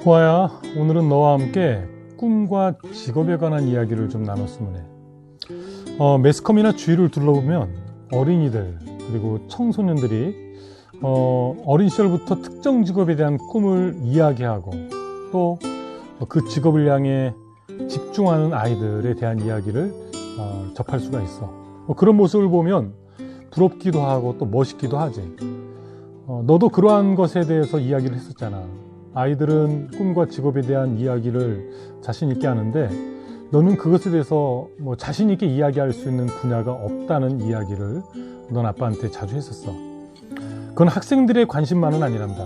보아야, 오늘은 너와 함께 꿈과 직업에 관한 이야기를 좀 나눴으면 해. 매스컴이나 주위를 둘러보면 어린이들 그리고 청소년들이 어린 시절부터 특정 직업에 대한 꿈을 이야기하고 또 그 직업을 향해 집중하는 아이들에 대한 이야기를 접할 수가 있어. 그런 모습을 보면 부럽기도 하고 또 멋있기도 하지. 너도 그러한 것에 대해서 이야기를 했었잖아. 아이들은 꿈과 직업에 대한 이야기를 자신 있게 하는데 너는 그것에 대해서 자신 있게 이야기할 수 있는 분야가 없다는 이야기를 넌 아빠한테 자주 했었어. 그건 학생들의 관심만은 아니란다.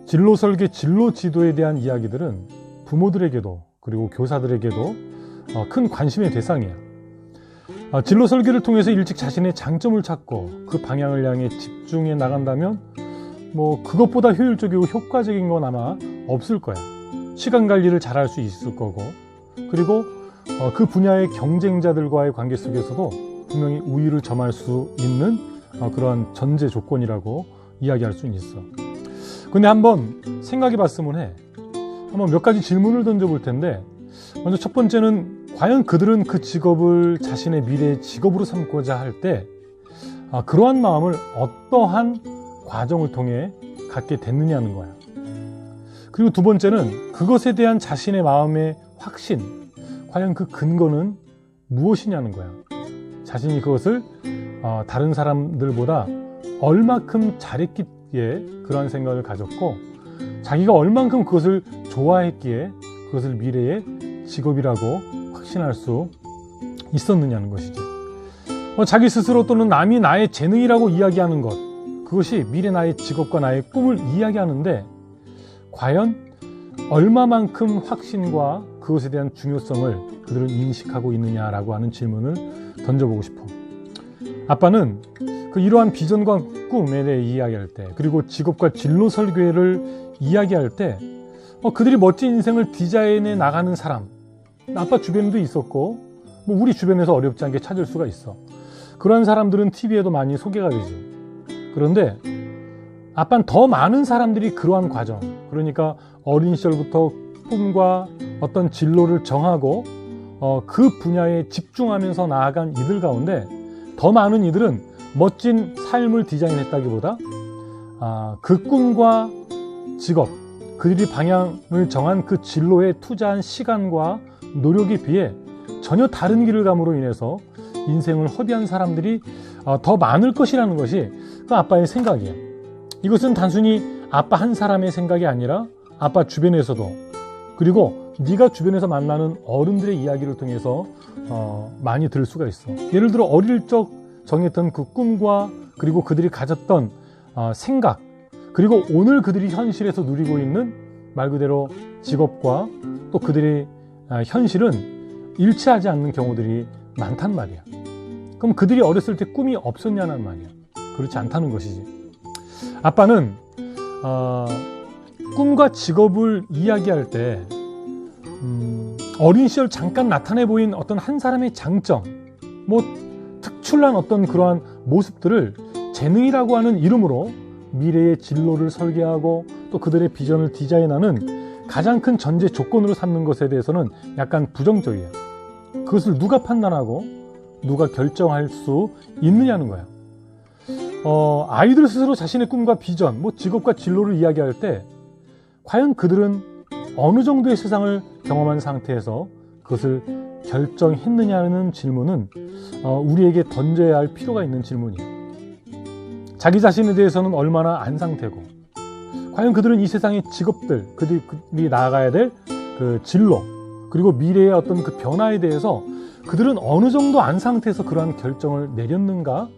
진로 설계, 진로 지도에 대한 이야기들은 부모들에게도 그리고 교사들에게도 큰 관심의 대상이야. 진로 설계를 통해서 일찍 자신의 장점을 찾고 그 방향을 향해 집중해 나간다면 그것보다 효율적이고 효과적인 건 아마 없을 거야. 시간 관리를 잘할 수 있을 거고, 그리고 그 분야의 경쟁자들과의 관계 속에서도 분명히 우위를 점할 수 있는 그러한 전제 조건이라고 이야기할 수는 있어. 근데 한번 생각해 봤으면 해. 한번 몇 가지 질문을 던져볼 텐데, 먼저 첫 번째는 과연 그들은 그 직업을 자신의 미래의 직업으로 삼고자 할 때 그러한 마음을 어떠한 과정을 통해 갖게 됐느냐는 거야. 그리고 두 번째는 그것에 대한 자신의 마음의 확신, 과연 그 근거는 무엇이냐는 거야. 자신이 그것을 다른 사람들보다 얼마큼 잘했기에 그러한 생각을 가졌고, 자기가 얼만큼 그것을 좋아했기에 그것을 미래의 직업이라고 확신할 수 있었느냐는 것이지. 자기 스스로 또는 남이 나의 재능이라고 이야기하는 것, 그것이 미래 나의 직업과 나의 꿈을 이야기하는데 과연 얼마만큼 확신과 그것에 대한 중요성을 그들은 인식하고 있느냐라고 하는 질문을 던져보고 싶어. 아빠는 이러한 비전과 꿈에 대해 이야기할 때, 그리고 직업과 진로 설계를 이야기할 때 그들이 멋진 인생을 디자인해 나가는 사람, 아빠 주변에도 있었고 우리 주변에서 어렵지 않게 찾을 수가 있어. 그런 사람들은 TV에도 많이 소개가 되지. 그런데 아빠는 더 많은 사람들이 그러한 과정, 그러니까 어린 시절부터 꿈과 어떤 진로를 정하고 그 분야에 집중하면서 나아간 이들 가운데 더 많은 이들은 멋진 삶을 디자인했다기보다 그 꿈과 직업, 그들이 방향을 정한 그 진로에 투자한 시간과 노력에 비해 전혀 다른 길을 감으로 인해서 인생을 허비한 사람들이 더 많을 것이라는 것이 그 아빠의 생각이에요. 이것은 단순히 아빠 한 사람의 생각이 아니라 아빠 주변에서도, 그리고 네가 주변에서 만나는 어른들의 이야기를 통해서 많이 들을 수가 있어. 예를 들어 어릴 적 정했던 그 꿈과 그리고 그들이 가졌던 생각, 그리고 오늘 그들이 현실에서 누리고 있는 말 그대로 직업과 또 그들의 현실은 일치하지 않는 경우들이 많단 말이야. 그럼 그들이 어렸을 때 꿈이 없었냐는 말이야. 그렇지 않다는 것이지. 아빠는 꿈과 직업을 이야기할 때 어린 시절 잠깐 나타내 보인 어떤 한 사람의 장점, 특출난 어떤 그러한 모습들을 재능이라고 하는 이름으로 미래의 진로를 설계하고 또 그들의 비전을 디자인하는 가장 큰 전제 조건으로 삼는 것에 대해서는 약간 부정적이에요. 그것을 누가 판단하고 누가 결정할 수 있느냐는 거야. 아이들 스스로 자신의 꿈과 비전, 직업과 진로를 이야기할 때 과연 그들은 어느 정도의 세상을 경험한 상태에서 그것을 결정했느냐는 질문은 우리에게 던져야 할 필요가 있는 질문이에요. 자기 자신에 대해서는 얼마나 안 상태고, 과연 그들은 이 세상의 직업들, 그들이 나아가야 될 그 진로, 그리고 미래의 어떤 그 변화에 대해서 그들은 어느 정도 안 상태에서 그러한 결정을 내렸는가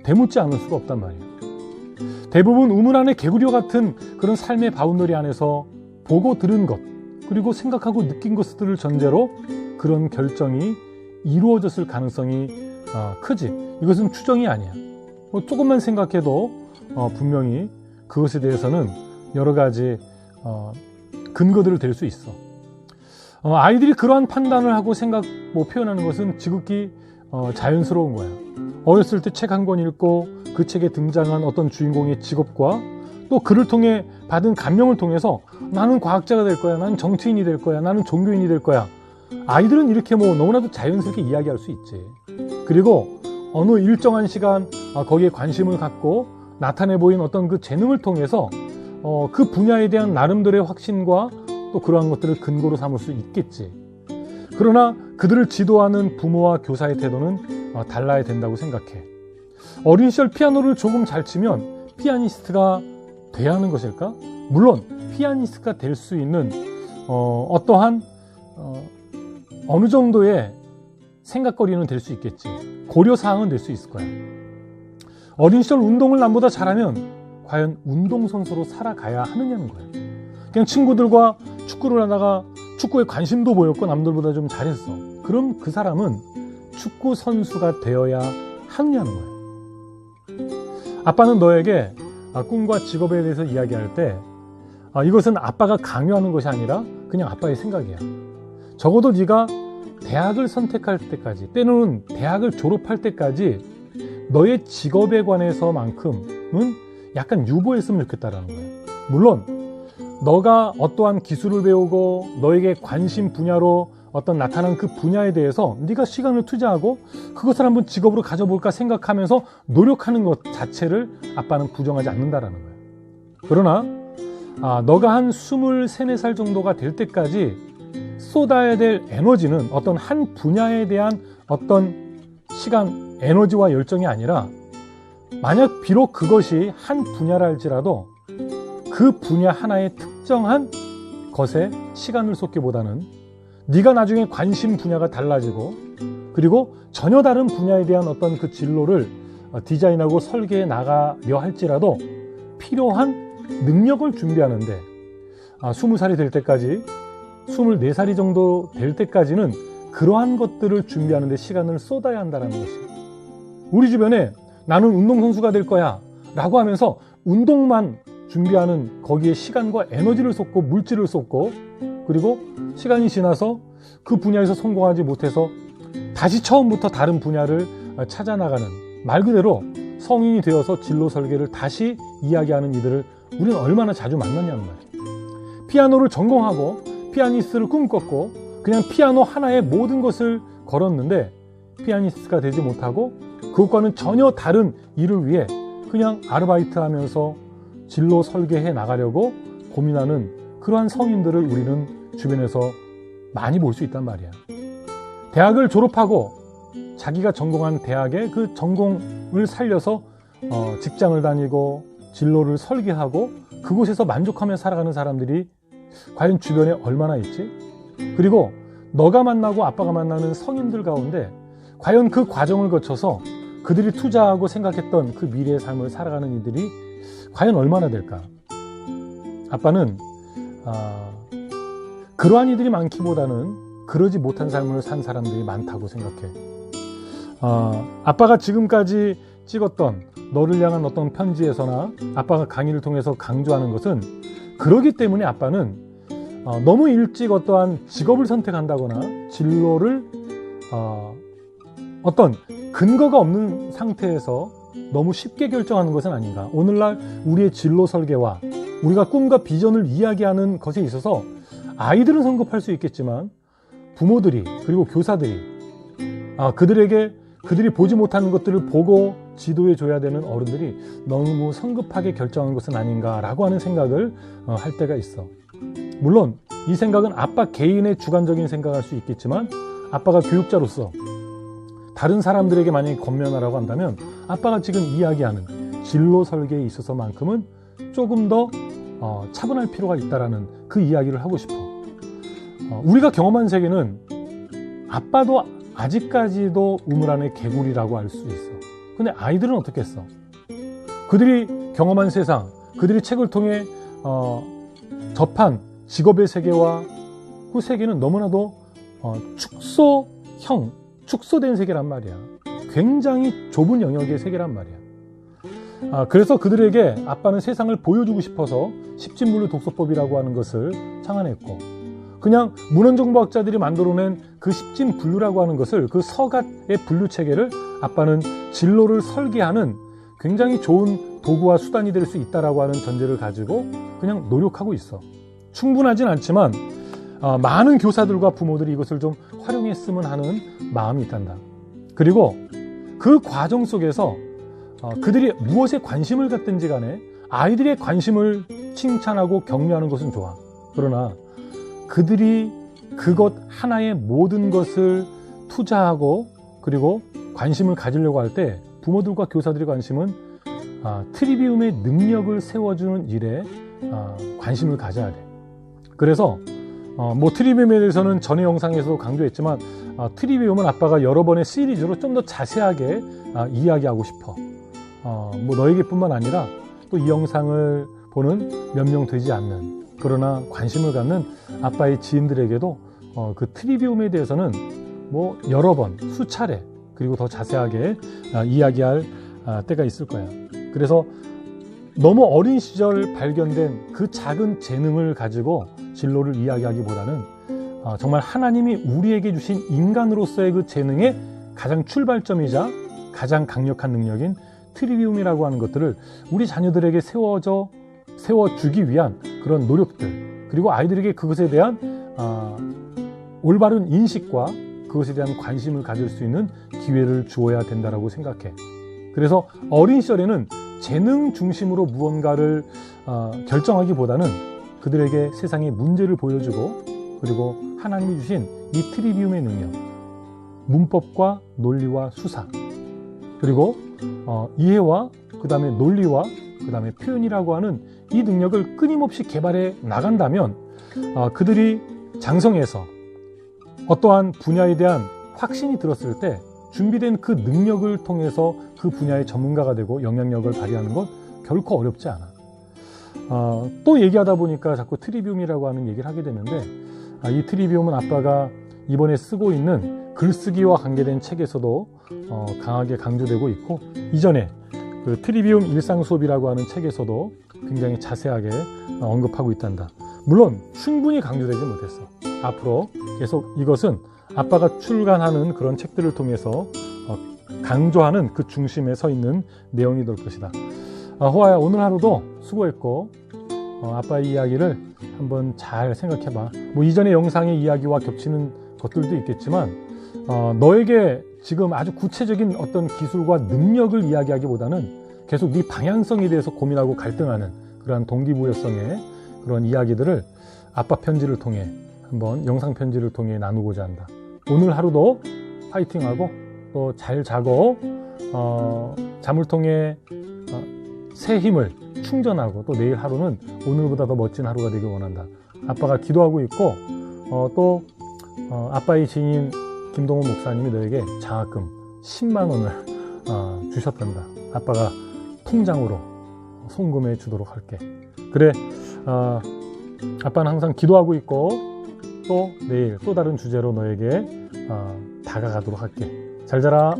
되묻지 않을 수가 없단 말이에요. 대부분 우물 안의 개구리와 같은 그런 삶의 바운더리 안에서 보고 들은 것, 그리고 생각하고 느낀 것들을 전제로 그런 결정이 이루어졌을 가능성이 크지. 이것은 추정이 아니야. 조금만 생각해도 분명히 그것에 대해서는 여러 가지 근거들을 댈 수 있어. 아이들이 그러한 판단을 하고 표현하는 것은 지극히 자연스러운 거야. 어렸을 때 책 한 권 읽고 그 책에 등장한 어떤 주인공의 직업과 또 그를 통해 받은 감명을 통해서 나는 과학자가 될 거야, 나는 정치인이 될 거야, 나는 종교인이 될 거야. 아이들은 이렇게 너무나도 자연스럽게 이야기할 수 있지. 그리고 어느 일정한 시간 거기에 관심을 갖고 나타내 보인 어떤 그 재능을 통해서 그 분야에 대한 나름대로의 확신과 또 그러한 것들을 근거로 삼을 수 있겠지. 그러나 그들을 지도하는 부모와 교사의 태도는 달라야 된다고 생각해. 어린 시절 피아노를 조금 잘 치면 피아니스트가 돼야 하는 것일까? 물론 피아니스트가 될 수 있는 어떠한 어느 정도의 생각거리는 될 수 있겠지. 고려사항은 될 수 있을 거야. 어린 시절 운동을 남보다 잘하면 과연 운동선수로 살아가야 하느냐는 거야. 그냥 친구들과 축구를 하다가 축구에 관심도 보였고 남들보다 좀 잘했어. 그럼 그 사람은 축구 선수가 되어야 하느냐는 거야. 아빠는 너에게 꿈과 직업에 대해서 이야기할 때 이것은 아빠가 강요하는 것이 아니라 그냥 아빠의 생각이야. 적어도 네가 대학을 선택할 때까지, 때로는 대학을 졸업할 때까지 너의 직업에 관해서만큼은 약간 유보했으면 좋겠다라는 거야. 물론 너가 어떠한 기술을 배우고 너에게 관심 분야로 어떤 나타난 그 분야에 대해서 네가 시간을 투자하고 그것을 한번 직업으로 가져볼까 생각하면서 노력하는 것 자체를 아빠는 부정하지 않는다라는 거야. 그러나 너가 한 23, 24살 정도가 될 때까지 쏟아야 될 에너지는 어떤 한 분야에 대한 어떤 시간, 에너지와 열정이 아니라 만약 비록 그것이 한 분야라 할지라도 그 분야 하나의 특정한 것에 시간을 쏟기보다는 네가 나중에 관심 분야가 달라지고 그리고 전혀 다른 분야에 대한 어떤 그 진로를 디자인하고 설계해 나가려 할지라도 필요한 능력을 준비하는데 20살이 될 때까지 24살이 정도 될 때까지는 그러한 것들을 준비하는 데 시간을 쏟아야 한다는 것이에요. 우리 주변에 나는 운동선수가 될 거야 라고 하면서 운동만 준비하는 거기에 시간과 에너지를 쏟고 물질을 쏟고 그리고 시간이 지나서 그 분야에서 성공하지 못해서 다시 처음부터 다른 분야를 찾아 나가는, 말 그대로 성인이 되어서 진로 설계를 다시 이야기하는 이들을 우리는 얼마나 자주 만났냐는 말이에요. 피아노를 전공하고 피아니스트를 꿈꿨고 그냥 피아노 하나에 모든 것을 걸었는데 피아니스트가 되지 못하고 그것과는 전혀 다른 일을 위해 그냥 아르바이트 하면서 진로 설계해 나가려고 고민하는 그러한 성인들을 우리는 주변에서 많이 볼 수 있단 말이야. 대학을 졸업하고 자기가 전공한 대학의 그 전공을 살려서 직장을 다니고 진로를 설계하고 그곳에서 만족하며 살아가는 사람들이 과연 주변에 얼마나 있지? 그리고 너가 만나고 아빠가 만나는 성인들 가운데 과연 그 과정을 거쳐서 그들이 투자하고 생각했던 그 미래의 삶을 살아가는 이들이 과연 얼마나 될까? 아빠는 그러한 이들이 많기보다는 그러지 못한 삶을 산 사람들이 많다고 생각해. 아빠가 지금까지 찍었던 너를 향한 어떤 편지에서나 아빠가 강의를 통해서 강조하는 것은 그러기 때문에 아빠는 너무 일찍 어떠한 직업을 선택한다거나 진로를 어떤 근거가 없는 상태에서 너무 쉽게 결정하는 것은 아닌가. 오늘날 우리의 진로 설계와 우리가 꿈과 비전을 이야기하는 것에 있어서 아이들은 성급할 수 있겠지만 부모들이 그리고 교사들이 그들에게 그들이 보지 못하는 것들을 보고 지도해 줘야 되는 어른들이 너무 성급하게 결정한 것은 아닌가라고 하는 생각을 할 때가 있어. 물론 이 생각은 아빠 개인의 주관적인 생각할 수 있겠지만 아빠가 교육자로서 다른 사람들에게 만약에 권면하라고 한다면 아빠가 지금 이야기하는 진로 설계에 있어서만큼은 조금 더 차분할 필요가 있다라는 그 이야기를 하고 싶어. 우리가 경험한 세계는 아빠도 아직까지도 우물 안의 개구리라고 할 수 있어. 근데 아이들은 어떻게 했어? 그들이 경험한 세상, 그들이 책을 통해 접한 직업의 세계와 그 세계는 너무나도 축소된 세계란 말이야. 굉장히 좁은 영역의 세계란 말이야. 그래서 그들에게 아빠는 세상을 보여주고 싶어서 십진분류 독서법이라고 하는 것을 창안했고 그냥 문헌정보학자들이 만들어낸 그 십진분류라고 하는 것을 그 서갓의 분류 체계를 아빠는 진로를 설계하는 굉장히 좋은 도구와 수단이 될 수 있다라고 하는 전제를 가지고 그냥 노력하고 있어. 충분하진 않지만 많은 교사들과 부모들이 이것을 좀 활용했으면 하는 마음이 있단다. 그리고 그 과정 속에서 그들이 무엇에 관심을 갖든지 간에 아이들의 관심을 칭찬하고 격려하는 것은 좋아. 그러나 그들이 그것 하나의 모든 것을 투자하고 그리고 관심을 가지려고 할 때 부모들과 교사들의 관심은 트리비움의 능력을 세워주는 일에 관심을 가져야 돼. 그래서 트리비움에 대해서는 전에 영상에서도 강조했지만 트리비움은 아빠가 여러 번의 시리즈로 좀 더 자세하게 이야기하고 싶어. 너에게뿐만 아니라 또 이 영상을 보는 몇 명 되지 않는 그러나 관심을 갖는 아빠의 지인들에게도 그 트리비움에 대해서는 여러 번, 수차례 그리고 더 자세하게 이야기할 때가 있을 거야. 그래서 너무 어린 시절 발견된 그 작은 재능을 가지고 진로를 이야기하기보다는 정말 하나님이 우리에게 주신 인간으로서의 그 재능의 가장 출발점이자 가장 강력한 능력인 트리비움이라고 하는 것들을 우리 자녀들에게 세워주기 위한 그런 노력들, 그리고 아이들에게 그것에 대한 올바른 인식과 그것에 대한 관심을 가질 수 있는 기회를 주어야 된다고 생각해. 그래서 어린 시절에는 재능 중심으로 무언가를 결정하기보다는 그들에게 세상의 문제를 보여주고 그리고 하나님이 주신 이 트리비움의 능력, 문법과 논리와 수사, 그리고 이해와 그 다음에 논리와 그 다음에 표현이라고 하는 이 능력을 끊임없이 개발해 나간다면 그들이 장성해서 어떠한 분야에 대한 확신이 들었을 때 준비된 그 능력을 통해서 그 분야의 전문가가 되고 영향력을 발휘하는 건 결코 어렵지 않아. 또 얘기하다 보니까 자꾸 트리비움이라고 하는 얘기를 하게 되는데 이 트리비움은 아빠가 이번에 쓰고 있는 글쓰기와 관계된 책에서도 강하게 강조되고 있고, 이전에 그 트리비움 일상 수업이라고 하는 책에서도 굉장히 자세하게 언급하고 있단다. 물론 충분히 강조되지 못했어. 앞으로 계속 이것은 아빠가 출간하는 그런 책들을 통해서 강조하는 그 중심에 서 있는 내용이 될 것이다. 호아야, 오늘 하루도 수고했고 아빠의 이야기를 한번 잘 생각해봐. 이전의 영상의 이야기와 겹치는 것들도 있겠지만 너에게 지금 아주 구체적인 어떤 기술과 능력을 이야기하기보다는 계속 네 방향성에 대해서 고민하고 갈등하는 그러한 동기부여성의 그런 이야기들을 아빠 편지를 통해 한번 영상 편지를 통해 나누고자 한다. 오늘 하루도 파이팅하고 또 잘 자고 잠을 통해 새 힘을 충전하고 또 내일 하루는 오늘보다 더 멋진 하루가 되길 원한다. 아빠가 기도하고 있고 또 아빠의 지인인 김동훈 목사님이 너에게 장학금 10만 원을 주셨단다. 아빠가 통장으로 송금해 주도록 할게. 그래, 아빠는 항상 기도하고 있고 또 내일 또 다른 주제로 너에게 다가가도록 할게. 잘 자라.